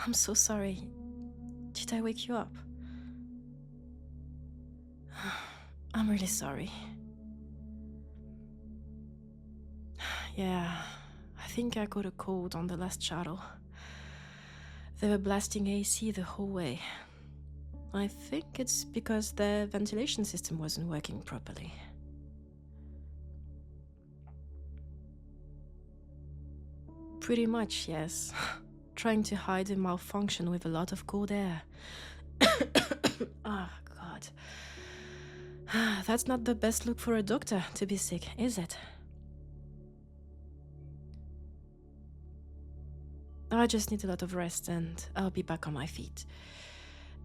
I'm so sorry. Did I wake you up? I'm really sorry. Yeah, I think I got a cold on the last shuttle. They were blasting AC the whole way. I think it's because the ventilation system wasn't working properly. Pretty much, yes. Trying to hide a malfunction with a lot of cold air. Oh, God. That's not the best look for a doctor to be sick, is it? I just need a lot of rest and I'll be back on my feet.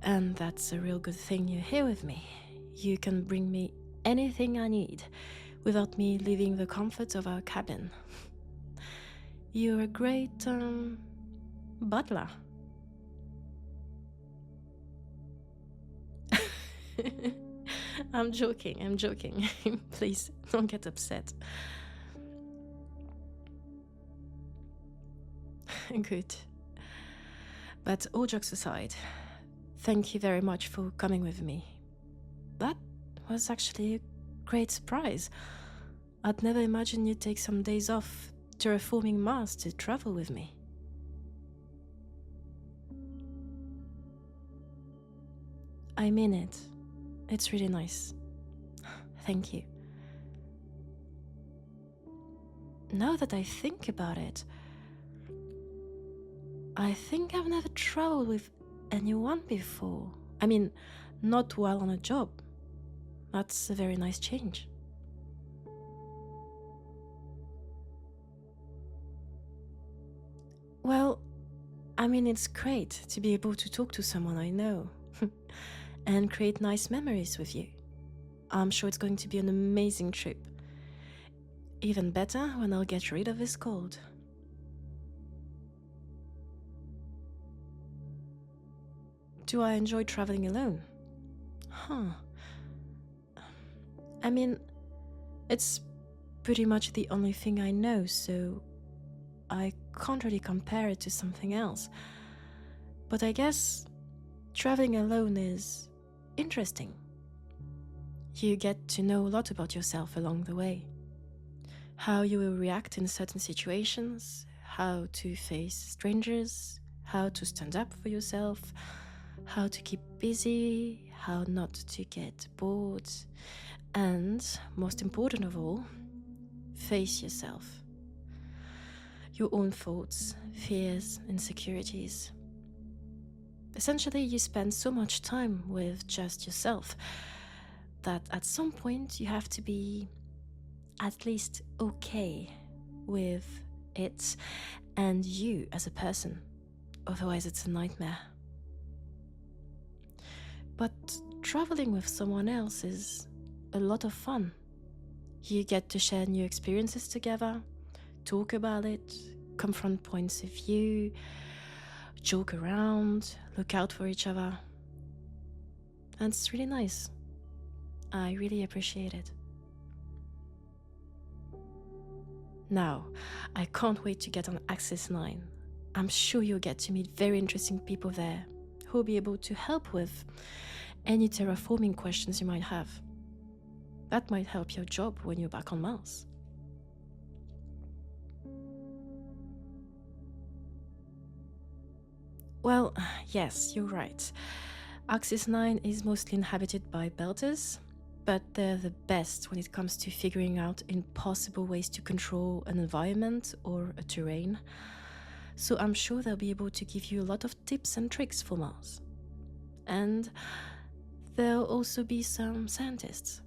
And that's a real good thing you're here with me. You can bring me anything I need without me leaving the comfort of our cabin. You're a great, butler. I'm joking. Please, don't get upset. Good. But all jokes aside, thank you very much for coming with me. That was actually a great surprise. I'd never imagined you'd take some days off terraforming Mars to travel with me. I mean it. It's really nice. Thank you. Now that I think about it, I think I've never traveled with anyone before. I mean, not while on a job. That's a very nice change. Well, I mean, it's great to be able to talk to someone I know and create nice memories with you. I'm sure it's going to be an amazing trip. Even better when I'll get rid of this cold. Do I enjoy traveling alone? I mean, it's pretty much the only thing I know, so I can't really compare it to something else. But I guess traveling alone is interesting. You get to know a lot about yourself along the way. How you will react in certain situations, how to face strangers, how to stand up for yourself, how to keep busy, how not to get bored, and, most important of all, face yourself. Your own thoughts, fears, insecurities. Essentially, you spend so much time with just yourself that at some point you have to be at least okay with it and you as a person. Otherwise, it's a nightmare. But traveling with someone else is a lot of fun. You get to share new experiences together, talk about it, confront points of view, joke around, look out for each other. And it's really nice. I really appreciate it. Now, I can't wait to get on Axis 9. I'm sure you'll get to meet very interesting people there who'll be able to help with any terraforming questions you might have. That might help your job when you're back on Mars. Well, yes, you're right. Axis 9 is mostly inhabited by belters, but they're the best when it comes to figuring out impossible ways to control an environment or a terrain. So I'm sure they'll be able to give you a lot of tips and tricks for Mars. And there'll also be some scientists.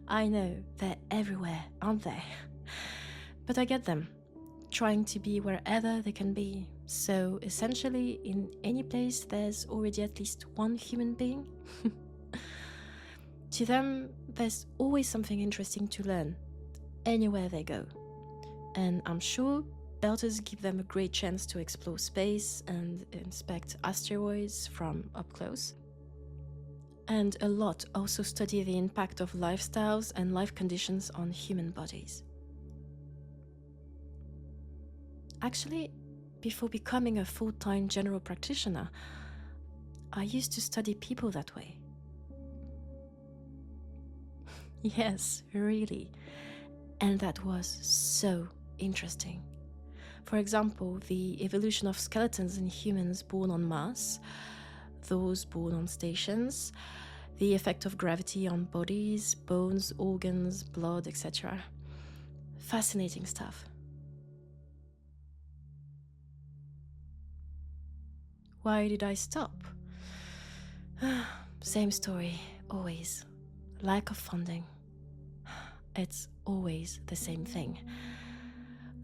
I know, they're everywhere, aren't they? But I get them, trying to be wherever they can be. So essentially, in any place there's already at least one human being. To them, there's always something interesting to learn, anywhere they go. And I'm sure belters give them a great chance to explore space and inspect asteroids from up close. And a lot also study the impact of lifestyles and life conditions on human bodies. Actually, before becoming a full-time general practitioner, I used to study people that way. Yes, really. And that was so interesting. For example, the evolution of skeletons in humans born on Mars, those born on stations, the effect of gravity on bodies, bones, organs, blood, etc. Fascinating stuff. Why did I stop? Same story, always. Lack of funding. It's always the same thing.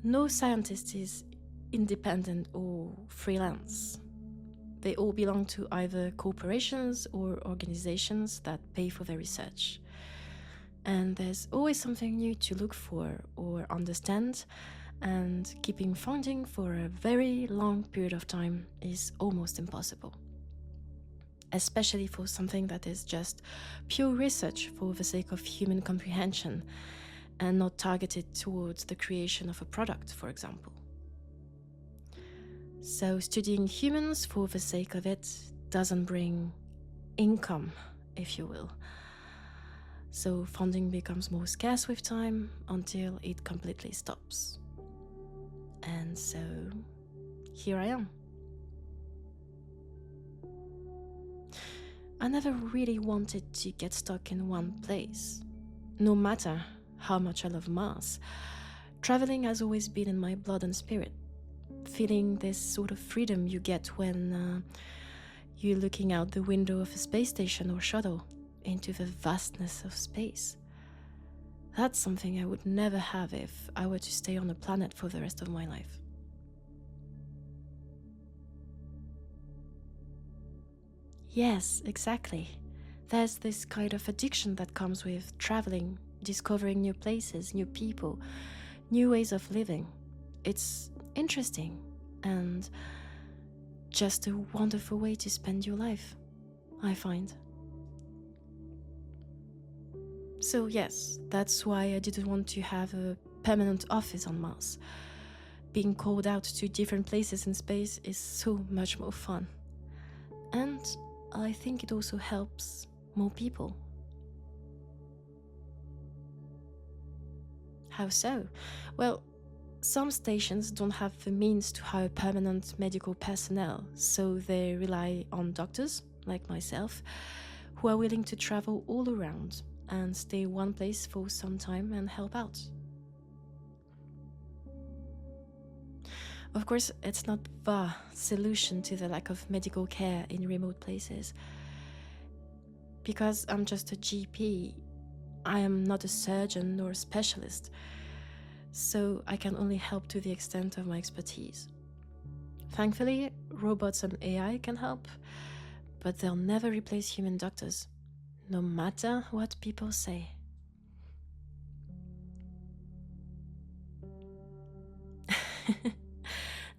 No scientist is independent or freelance. They all belong to either corporations or organizations that pay for their research. And there's always something new to look for or understand, and keeping funding for a very long period of time is almost impossible. Especially for something that is just pure research for the sake of human comprehension and not targeted towards the creation of a product, for example. So studying humans for the sake of it doesn't bring income, if you will. So funding becomes more scarce with time until it completely stops. And so here I am. I never really wanted to get stuck in one place. No matter how much I love Mars, traveling has always been in my blood and spirit. Feeling this sort of freedom you get when you're looking out the window of a space station or shuttle into the vastness of space. That's something I would never have if I were to stay on a planet for the rest of my life. Yes, exactly. There's this kind of addiction that comes with traveling, discovering new places, new people, new ways of living. It's interesting and just a wonderful way to spend your life, I find. So yes, that's why I didn't want to have a permanent office on Mars. Being called out to different places in space is so much more fun. And I think it also helps more people. How so? Well, some stations don't have the means to hire permanent medical personnel, so they rely on doctors, like myself, who are willing to travel all around and stay one place for some time and help out. Of course, it's not the solution to the lack of medical care in remote places. Because I'm just a GP, I am not a surgeon nor a specialist, so I can only help to the extent of my expertise. Thankfully, robots and AI can help, but they'll never replace human doctors, no matter what people say.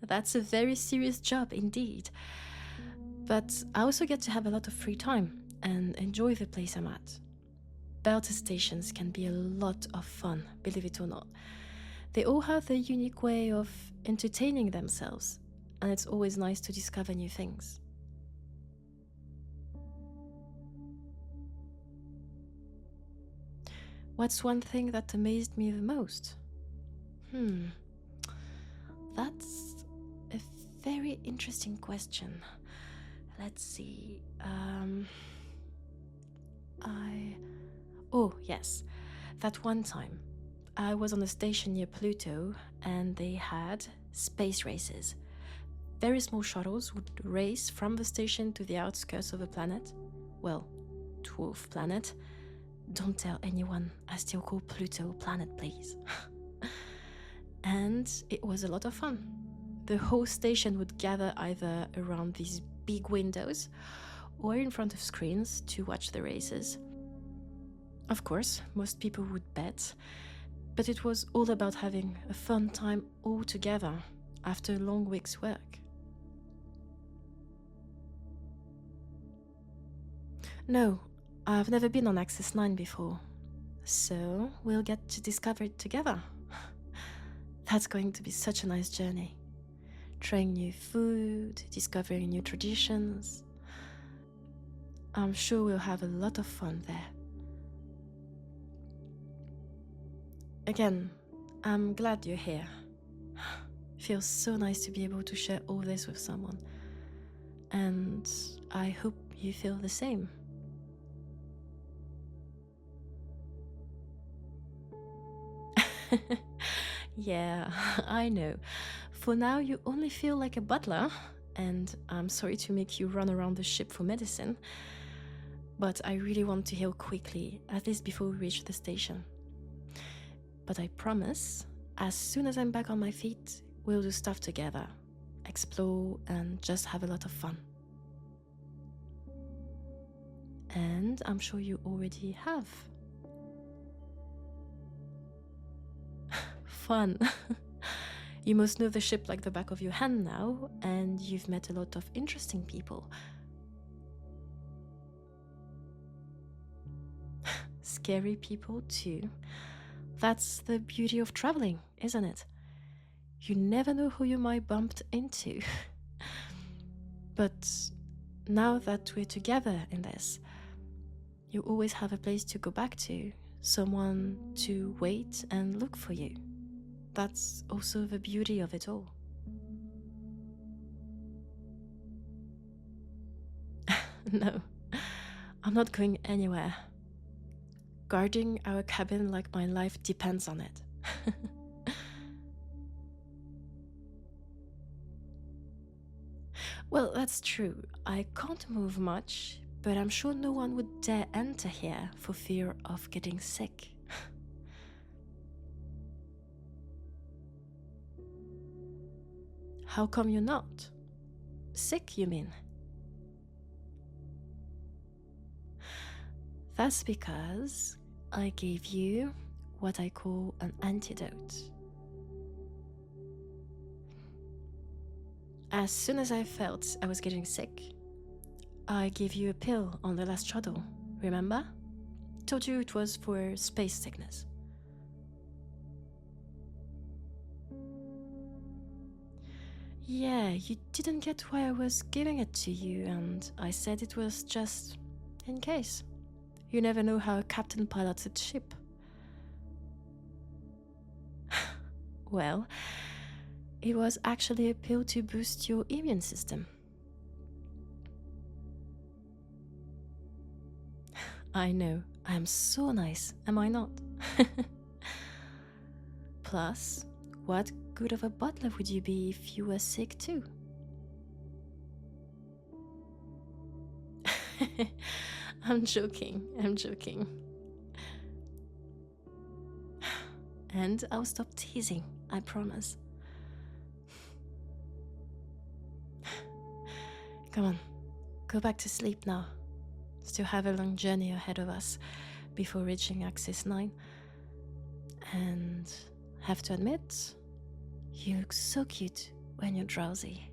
That's a very serious job indeed. But I also get to have a lot of free time and enjoy the place I'm at. Belter stations can be a lot of fun, believe it or not. They all have their unique way of entertaining themselves, and it's always nice to discover new things. What's one thing that amazed me the most? That's a very interesting question. Let's see. Oh, yes. That one time, I was on a station near Pluto, and they had space races. Very small shuttles would race from the station to the outskirts of the planet. Well, dwarf planet. Don't tell anyone I still call Pluto planet, please. And it was a lot of fun. The whole station would gather either around these big windows or in front of screens to watch the races. Of course, most people would bet, but it was all about having a fun time all together after a long week's work. No, I've never been on Axis 9 before, so we'll get to discover it together. That's going to be such a nice journey. trying new food, discovering new traditions. I'm sure we'll have a lot of fun there. Again, I'm glad you're here. Feels so nice to be able to share all this with someone. And I hope you feel the same. Yeah, I know. For now, you only feel like a butler, and I'm sorry to make you run around the ship for medicine, but I really want to heal quickly, at least before we reach the station. But I promise, as soon as I'm back on my feet, we'll do stuff together, explore, and just have a lot of fun. And I'm sure you already have. Fun. You must know the ship like the back of your hand now, and you've met a lot of interesting people. Scary people too. That's the beauty of traveling, isn't it? You never know who you might bump into. But now that we're together in this, you always have a place to go back to, someone to wait and look for you. That's also the beauty of it all. No, I'm not going anywhere. Guarding our cabin like my life depends on it. Well, that's true. I can't move much, but I'm sure no one would dare enter here for fear of getting sick. How come you're not? Sick, you mean? That's because I gave you what I call an antidote. As soon as I felt I was getting sick, I gave you a pill on the last shuttle, remember? Told you it was for space sickness. Yeah, you didn't get why I was giving it to you, and I said it was just in case. You never know how a captain pilots a ship. Well, it was actually a pill to boost your immune system. I know, I am so nice, am I not? Plus, what good of a butler would you be if you were sick too? I'm joking. And I'll stop teasing, I promise. Come on, go back to sleep now. Still have a long journey ahead of us before reaching Axis 9. And have to admit, you look so cute when you're drowsy.